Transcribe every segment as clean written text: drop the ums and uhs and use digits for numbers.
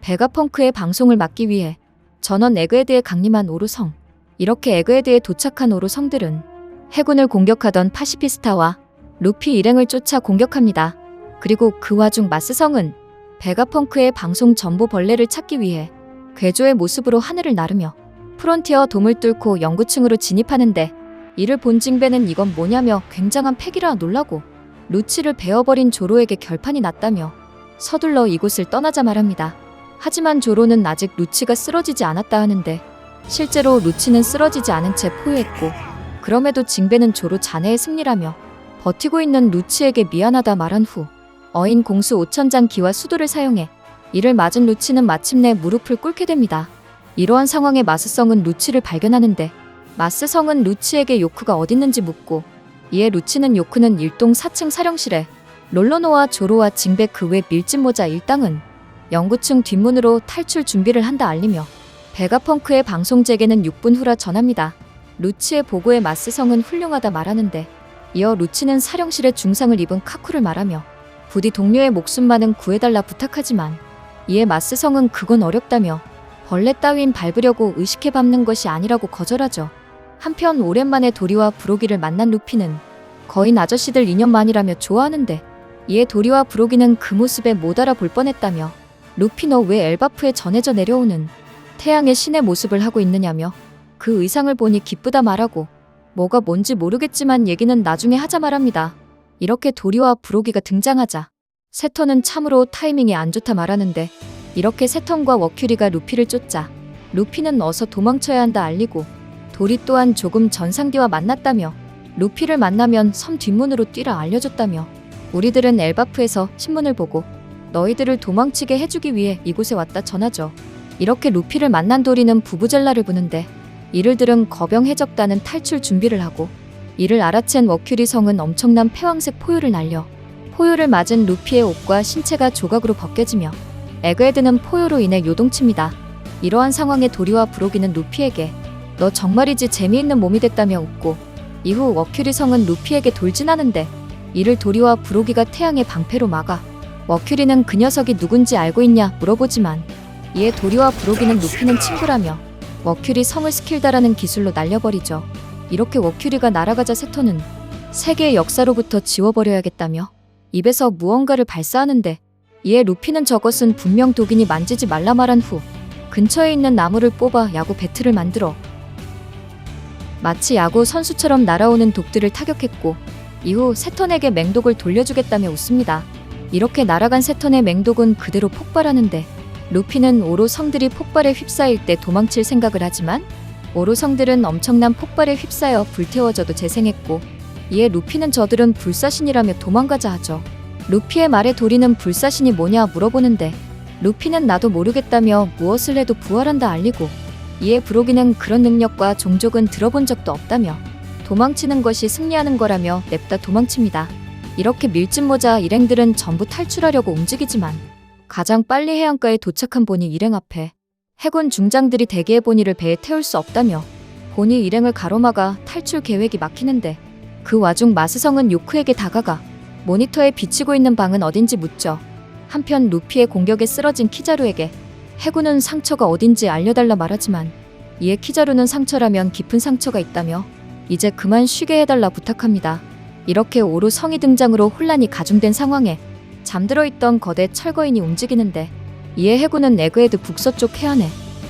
베가펑크의 방송을 막기 위해 전원 에그헤드에 강림한 오로성. 이렇게 에그헤드에 도착한 오로성들은 해군을 공격하던 파시피스타와 루피 일행을 쫓아 공격합니다. 그리고 그 와중 마스성은 베가펑크의 방송 전보 벌레를 찾기 위해 괴조의 모습으로 하늘을 나르며 프론티어 돔을 뚫고 영구층으로 진입하는데, 이를 본 징베는 이건 뭐냐며 굉장한 패기라 놀라고 루치를 베어버린 조로에게 결판이 났다며 서둘러 이곳을 떠나자 말합니다. 하지만 조로는 아직 루치가 쓰러지지 않았다 하는데, 실제로 루치는 쓰러지지 않은 채 포효했고, 그럼에도 징베는 조로 자네의 승리라며 버티고 있는 루치에게 미안하다 말한 후 어인 공수 5,000장 기와 수도를 사용해 이를 맞은 루치는 마침내 무릎을 꿇게 됩니다. 이러한 상황에 마스성은 루치를 발견하는데, 마스성은 루치에게 요크가 어딨는지 묻고, 이에 루치는 요크는 일동 4층 사령실에 롤러노와 조로와 징베 그 외 밀짚모자 일당은 영구층 뒷문으로 탈출 준비를 한다 알리며 베가펑크의 방송 재개는 6분 후라 전합니다. 루치의 보고에 마스성은 훌륭하다 말하는데, 이어 루치는 사령실에 중상을 입은 카쿠를 말하며 부디 동료의 목숨만은 구해달라 부탁하지만, 이에 마스성은 그건 어렵다며 벌레 따윈 밟으려고 의식해 밟는 것이 아니라고 거절하죠. 한편 오랜만에 도리와 브로기를 만난 루피는 거인 아저씨들 2년 만이라며 좋아하는데, 이에 도리와 브로기는 그 모습에 못 알아볼 뻔했다며 루피 너 왜 엘바프에 전해져 내려오는 태양의 신의 모습을 하고 있느냐며 그 의상을 보니 기쁘다 말하고, 뭐가 뭔지 모르겠지만 얘기는 나중에 하자 말합니다. 이렇게 도리와 브로기가 등장하자 세턴은 참으로 타이밍이 안 좋다 말하는데, 이렇게 세턴과 워큐리가 루피를 쫓자 루피는 어서 도망쳐야 한다 알리고, 도리 또한 조금 전상디와 만났다며 루피를 만나면 섬 뒷문으로 뛰라 알려줬다며, 우리들은 엘바프에서 신문을 보고 너희들을 도망치게 해주기 위해 이곳에 왔다 전하죠. 이렇게 루피를 만난 도리는 부부젤라를 부는데, 이를 들은 거병 해적단은 탈출 준비를 하고, 이를 알아챈 워큐리 성은 엄청난 패왕색 포효를 날려 포효를 맞은 루피의 옷과 신체가 조각으로 벗겨지며 에그헤드는 포효로 인해 요동칩니다. 이러한 상황에 도리와 브로기는 루피에게 너 정말이지 재미있는 몸이 됐다며 웃고, 이후 워큐리 성은 루피에게 돌진하는데, 이를 도리와 브로기가 태양의 방패로 막아 워큐리는 그 녀석이 누군지 알고 있냐 물어보지만, 이에 도리와 브로기는 루피는 친구라며 워큐리 성을 스킬다라는 기술로 날려버리죠. 이렇게 워큐리가 날아가자 세턴은 세계의 역사로부터 지워버려야겠다며 입에서 무언가를 발사하는데, 이에 루피는 저것은 분명 독인이 만지지 말라 말한 후 근처에 있는 나무를 뽑아 야구 배트를 만들어 마치 야구 선수처럼 날아오는 독들을 타격했고, 이후 세턴에게 맹독을 돌려주겠다며 웃습니다. 이렇게 날아간 세턴의 맹독은 그대로 폭발하는데, 루피는 오로성들이 폭발에 휩싸일 때 도망칠 생각을 하지만 오로성들은 엄청난 폭발에 휩싸여 불태워져도 재생했고, 이에 루피는 저들은 불사신이라며 도망가자 하죠. 루피의 말에 도리는 불사신이 뭐냐 물어보는데, 루피는 나도 모르겠다며 무엇을 해도 부활한다 알리고, 이에 브로기는 그런 능력과 종족은 들어본 적도 없다며 도망치는 것이 승리하는 거라며 냅다 도망칩니다. 이렇게 밀짚모자 일행들은 전부 탈출하려고 움직이지만 가장 빨리 해안가에 도착한 보니 일행 앞에 해군 중장들이 대기해 보니를 배에 태울 수 없다며 보니 일행을 가로막아 탈출 계획이 막히는데, 그 와중 마스성은 요크에게 다가가 모니터에 비치고 있는 방은 어딘지 묻죠. 한편 루피의 공격에 쓰러진 키자루에게 해군은 상처가 어딘지 알려달라 말하지만, 이에 키자루는 상처라면 깊은 상처가 있다며 이제 그만 쉬게 해달라 부탁합니다. 이렇게 오로성이 등장으로 혼란이 가중된 상황에 잠들어 있던 거대 철거인이 움직이는데, 이에 해군은 에그헤드 북서쪽 해안에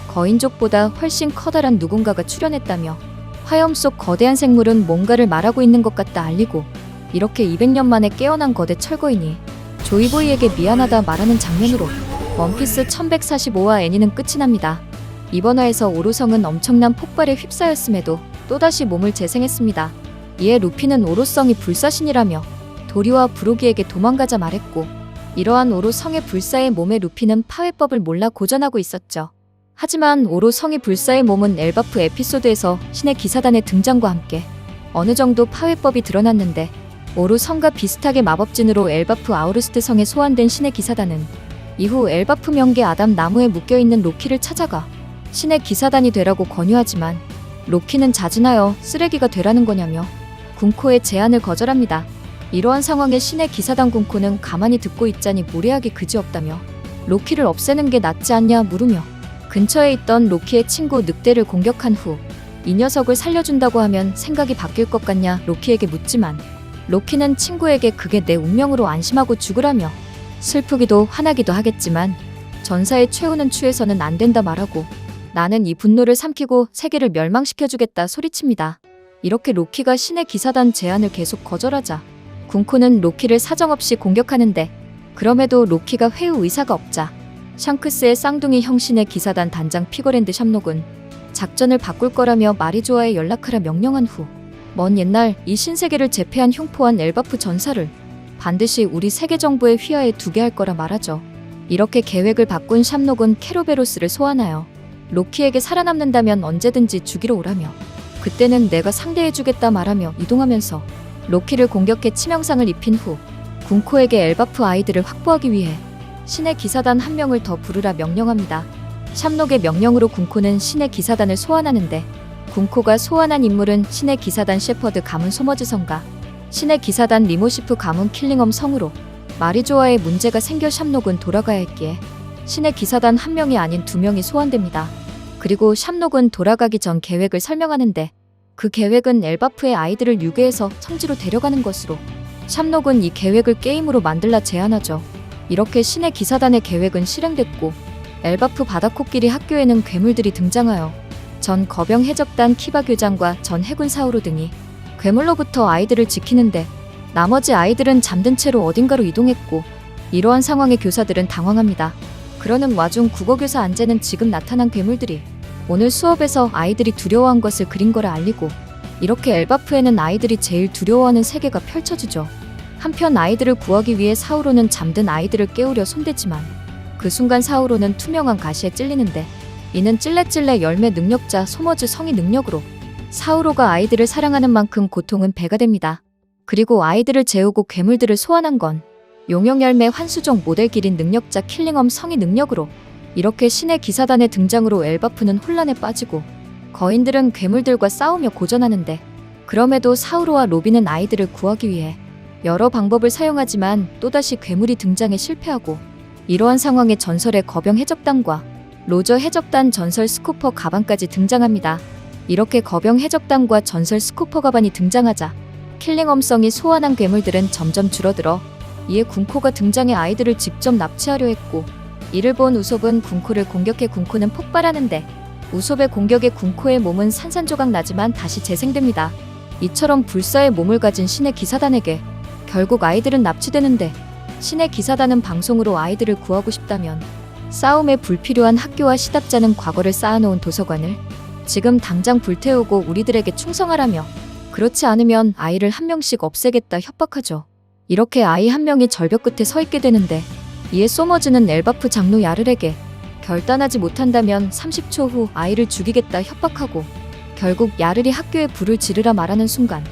거인족보다 훨씬 커다란 누군가가 출현했다며 화염 속 거대한 생물은 뭔가를 말하고 있는 것 같다 알리고, 이렇게 200년 만에 깨어난 거대 철거인이 조이보이에게 미안하다 말하는 장면으로 원피스 1145화 애니는 끝이 납니다. 이번 화에서 오로성은 엄청난 폭발에 휩싸였음에도 또다시 몸을 재생했습니다. 이에 루피는 오로성이 불사신이라며 도리와 브로기에게 도망가자 말했고, 이러한 오로성의 불사의 몸에 루피는 파회법을 몰라 고전하고 있었죠. 하지만 오로성이 불사의 몸은 엘바프 에피소드에서 신의 기사단의 등장과 함께 어느 정도 파회법이 드러났는데, 오로성과 비슷하게 마법진으로 엘바프 아우르스트 성에 소환된 신의 기사단은 이후 엘바프 명계 아담 나무에 묶여있는 로키를 찾아가 신의 기사단이 되라고 권유하지만, 로키는 자진하여 쓰레기가 되라는 거냐며 군코의 제안을 거절합니다. 이러한 상황에 신의 기사단 군코는 가만히 듣고 있자니 무례하기 그지없다며 로키를 없애는 게 낫지 않냐 물으며 근처에 있던 로키의 친구 늑대를 공격한 후 이 녀석을 살려준다고 하면 생각이 바뀔 것 같냐 로키에게 묻지만 로키는 친구에게 그게 내 운명으로 안심하고 죽으라며 슬프기도 화나기도 하겠지만 전사의 최후는 추해서는 안 된다 말하고 나는 이 분노를 삼키고 세계를 멸망시켜주겠다 소리칩니다. 이렇게 로키가 신의 기사단 제안을 계속 거절하자 군코는 로키를 사정없이 공격하는데 그럼에도 로키가 회유 의사가 없자 샹크스의 쌍둥이 형신의 기사단 단장 피거랜드 샴록은 작전을 바꿀 거라며 마리조아에 연락하라 명령한 후 먼 옛날 이 신세계를 제패한 흉포한 엘바프 전사를 반드시 우리 세계 정부의 휘하에 두게 할 거라 말하죠. 이렇게 계획을 바꾼 샴록은 케로베로스를 소환하여 로키에게 살아남는다면 언제든지 죽이러 오라며 그때는 내가 상대해주겠다 말하며 이동하면서 로키를 공격해 치명상을 입힌 후 군코에게 엘바프 아이들을 확보하기 위해 신의 기사단 한 명을 더 부르라 명령합니다. 샴록의 명령으로 군코는 신의 기사단을 소환하는데 군코가 소환한 인물은 신의 기사단 셰퍼드 가문 소머즈 성과 신의 기사단 리모시프 가문 킬링엄 성으로 마리조아에 문제가 생겨 샴록은 돌아가야 했기에 신의 기사단 한 명이 아닌 두 명이 소환됩니다. 그리고 샴록은 돌아가기 전 계획을 설명하는데 그 계획은 엘바프의 아이들을 유괴해서 성지로 데려가는 것으로 샴록은 이 계획을 게임으로 만들라 제안하죠. 이렇게 신의 기사단의 계획은 실행됐고 엘바프 바다코끼리 학교에는 괴물들이 등장하여 전 거병 해적단 키바 교장과 전 해군 사우로 등이 괴물로부터 아이들을 지키는데 나머지 아이들은 잠든 채로 어딘가로 이동했고 이러한 상황에 교사들은 당황합니다. 그러는 와중 국어교사 안재는 지금 나타난 괴물들이 오늘 수업에서 아이들이 두려워한 것을 그린 거라 알리고 이렇게 엘바프에는 아이들이 제일 두려워하는 세계가 펼쳐지죠. 한편 아이들을 구하기 위해 사우로는 잠든 아이들을 깨우려 손대지만 그 순간 사우로는 투명한 가시에 찔리는데 이는 찔레찔레 열매 능력자 소머즈 성의 능력으로 사우로가 아이들을 사랑하는 만큼 고통은 배가 됩니다. 그리고 아이들을 재우고 괴물들을 소환한 건 용영열매 환수종 모델 기린 능력자 킬링엄 성의 능력으로 이렇게 신의 기사단의 등장으로 엘바프는 혼란에 빠지고 거인들은 괴물들과 싸우며 고전하는데 그럼에도 사우로와 로비는 아이들을 구하기 위해 여러 방법을 사용하지만 또다시 괴물이 등장해 실패하고 이러한 상황에 전설의 거병 해적단과 로저 해적단 전설 스쿠퍼 가반까지 등장합니다. 이렇게 거병 해적단과 전설 스쿠퍼 가반이 등장하자 킬링엄성이 소환한 괴물들은 점점 줄어들어 이에 군코가 등장해 아이들을 직접 납치하려 했고 이를 본 우솝은 군코를 공격해 군코는 폭발하는데 우솝의 공격에 군코의 몸은 산산조각 나지만 다시 재생됩니다. 이처럼 불사의 몸을 가진 신의 기사단에게 결국 아이들은 납치되는데 신의 기사단은 방송으로 아이들을 구하고 싶다면 싸움에 불필요한 학교와 시답잖은 과거를 쌓아놓은 도서관을 지금 당장 불태우고 우리들에게 충성하라며 그렇지 않으면 아이를 한 명씩 없애겠다 협박하죠. 이렇게 아이 한 명이 절벽 끝에 서 있게 되는데 이에 소머즈는 엘바프 장로 야를에게 결단하지 못한다면 30초 후 아이를 죽이겠다 협박하고 결국 야를이 학교에 불을 지르라 말하는 순간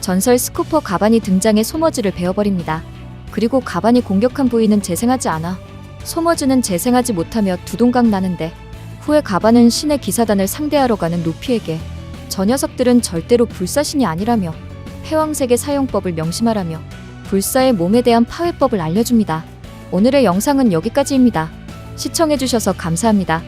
전설 스쿠퍼 가반이 등장해 소머즈를 베어버립니다. 그리고 가반이 공격한 부위는 재생하지 않아 소머즈는 재생하지 못하며 두동강 나는데 후에 가반은 신의 기사단을 상대하러 가는 루피에게 저 녀석들은 절대로 불사신이 아니라며 패왕색의 사용법을 명심하라며 불사의 몸에 대한 파회법을 알려줍니다. 오늘의 영상은 여기까지입니다. 시청해주셔서 감사합니다.